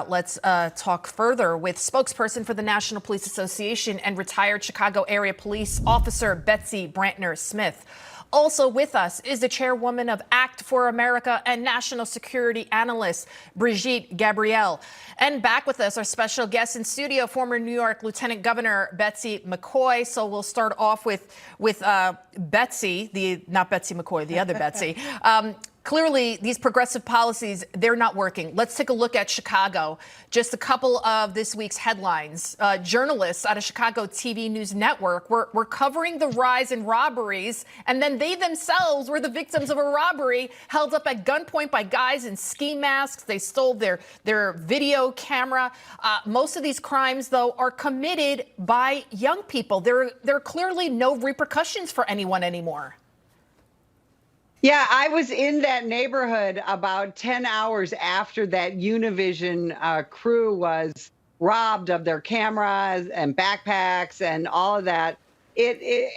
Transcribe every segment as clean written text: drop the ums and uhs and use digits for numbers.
about, let's talk further with spokesperson for the National Police Association and retired Chicago area police officer Betsy Brantner-Smith. Also with us is the chairwoman of Act for America and national security analyst Brigitte Gabriel. And back with us, our special guest in studio, former New York Lieutenant Governor Betsy McCoy. So we'll start off with Betsy, not Betsy McCoy, the other Betsy. Clearly, these progressive policies, they're not working. Let's take a look at Chicago. Just a couple of this week's headlines. Journalists out of Chicago TV News Network were covering the rise in robberies, and then they themselves were the victims of a robbery held up at gunpoint by guys in ski masks. They stole their video camera. Most of these crimes, though, are committed by young people. There are clearly no repercussions for anyone anymore. Yeah, I was in that neighborhood about 10 hours after that Univision crew was robbed of their cameras and backpacks and all of that.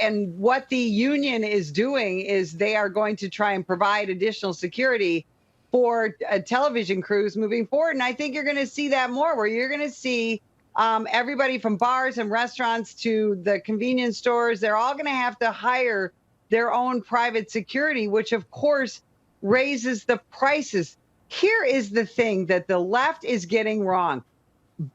And what the union is doing is they are going to try and provide additional security for television crews moving forward. And I think you're going to see that more, where you're going to see everybody from bars and restaurants to the convenience stores. They're all going to have to hire their own private security, which of course raises the prices. Here is the thing that the left is getting wrong.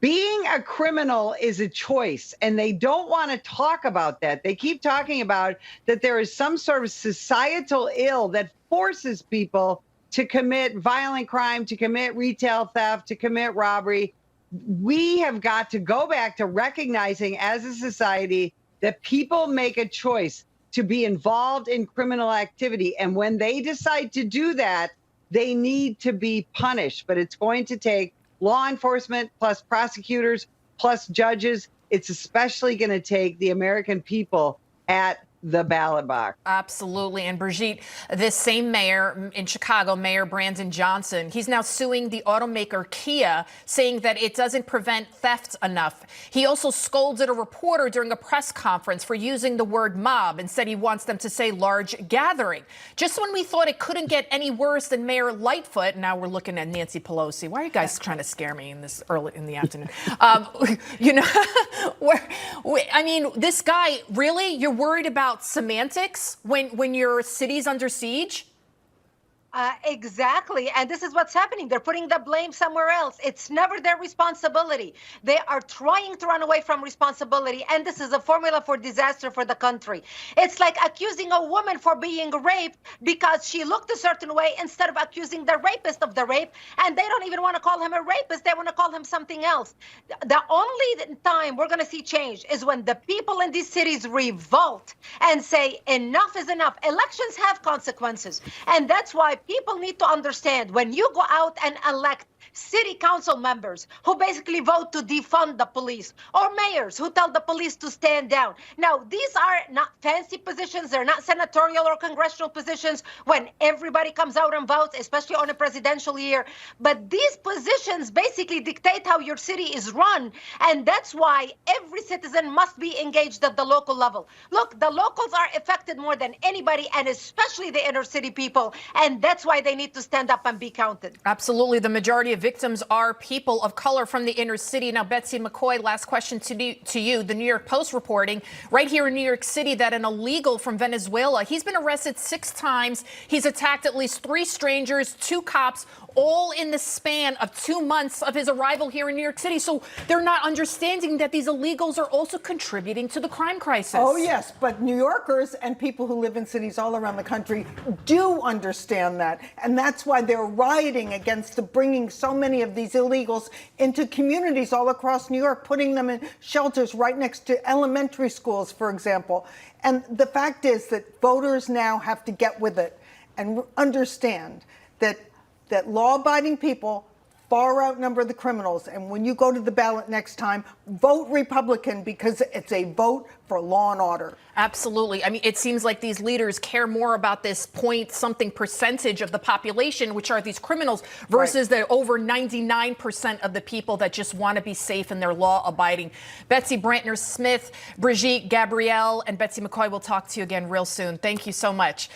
Being a criminal is a choice, and they don't want to talk about that. They keep talking about that there is some sort of societal ill that forces people to commit violent crime, to commit retail theft, to commit robbery. We have got to go back to recognizing as a society that people make a choice to be involved in criminal activity. And when they decide to do that, they need to be punished. But it's going to take law enforcement plus prosecutors plus judges. It's especially going to take the American people at the ballot box. Absolutely. And Brigitte, this same mayor in Chicago, Mayor Brandon Johnson, he's now suing the automaker Kia, saying that it doesn't prevent theft enough. He also scolded a reporter during a press conference for using the word mob and said he wants them to say large gathering. Just when we thought it couldn't get any worse than Mayor Lightfoot, now we're looking at Nancy Pelosi. Why are you guys trying to scare me in this early in the afternoon? I mean, this guy, really, you're worried about semantics when your city's under siege? Exactly. And this is what's happening. They're putting the blame somewhere else. It's never their responsibility. They are trying to run away from responsibility. And this is a formula for disaster for the country. It's like accusing a woman for being raped because she looked a certain way instead of accusing the rapist of the rape. And they don't even want to call him a rapist. They want to call him something else. The only time we're going to see change is when the people in these cities revolt and say enough is enough. Elections have consequences. And that's why people need to understand, when you go out and elect city council members who basically vote to defund the police, or mayors who tell the police to stand down. Now, these are not fancy positions. They're not senatorial or congressional positions when everybody comes out and votes, especially on a presidential year. But these positions basically dictate how your city is run. And that's why every citizen must be engaged at the local level. Look, the locals are affected more than anybody, and especially the inner city people. And that's why they need to stand up and be counted. Absolutely. The majority of victims are people of color from the inner city. Now, Betsy McCoy, last question to you. The New York Post reporting right here in New York City that an illegal from Venezuela, he's been arrested 6 times. He's attacked at least 3 strangers, 2 cops, all in the span of 2 months of his arrival here in New York City. So they're not understanding that these illegals are also contributing to the crime crisis. Oh, yes. But New Yorkers and people who live in cities all around the country do understand that. And that's why they're rioting against the bringing so many of these illegals into communities all across New York, putting them in shelters right next to elementary schools, for example. And the fact is that voters now have to get with it and understand that law-abiding people far outnumber the criminals. And when you go to the ballot next time, vote Republican, because it's a vote for law and order. Absolutely. I mean, it seems like these leaders care more about this point-something percentage of the population, which are these criminals, versus the over 99% of the people that just want to be safe and they're law-abiding. Betsy Brantner-Smith, Brigitte Gabriel, and Betsy McCoy will talk to you again real soon. Thank you so much.